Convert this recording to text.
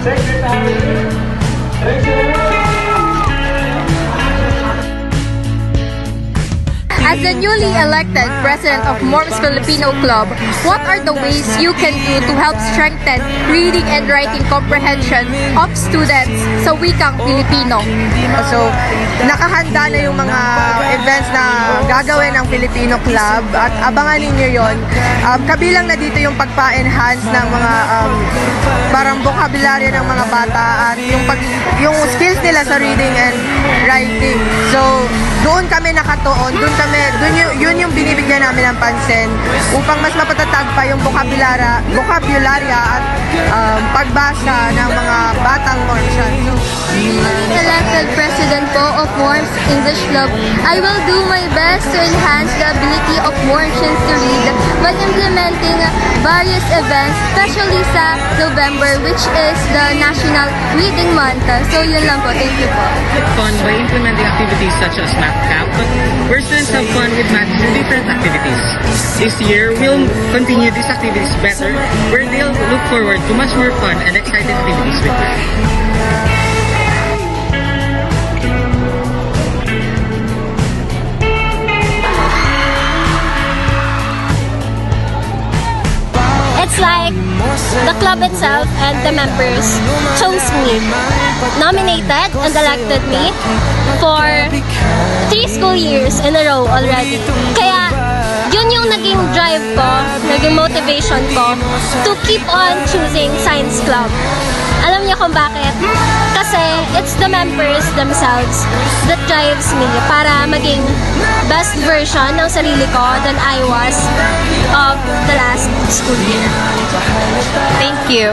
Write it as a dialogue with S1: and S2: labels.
S1: As the newly elected president of Morms Filipino Club, what are the ways you can do to help strengthen reading and writing comprehension of students sa wikang Filipino?
S2: So, nakahanda na yung mga events na gagawin ng Filipino Club at abangan ninyo yon. Kabilang na dito yung pagpa-enhance ng mga parang vocabulary ng mga bata at yung skills nila sa reading and writing. So, doon kami nakatuon, yun yung binibigyan namin ng pansin upang mas mapatatag pa yung vocabulary at pagbasa ng mga batang Mormsian.
S1: Elected president po of Morms English Club, I will do my best to enhance the ability of Mormsians to read by implementing various events, especially sa November, which is the National Reading Month. So yun lang po, thank you po.
S3: Fun by implementing activities such as math camp, where students have fun with math through different activities. This year, we'll continue these activities better, where they'll look forward to much more fun and exciting activities with them.
S4: It's like the club itself and the members chose me, nominated and elected me for 3 school years in a row already. Kaya yun yung naging drive ko, naging motivation ko to keep on choosing Science Club. Alam niyo kung bakit? Kasi it's the members themselves that drives me para maging best version ng sarili ko than I was of the last school year.
S1: Thank you.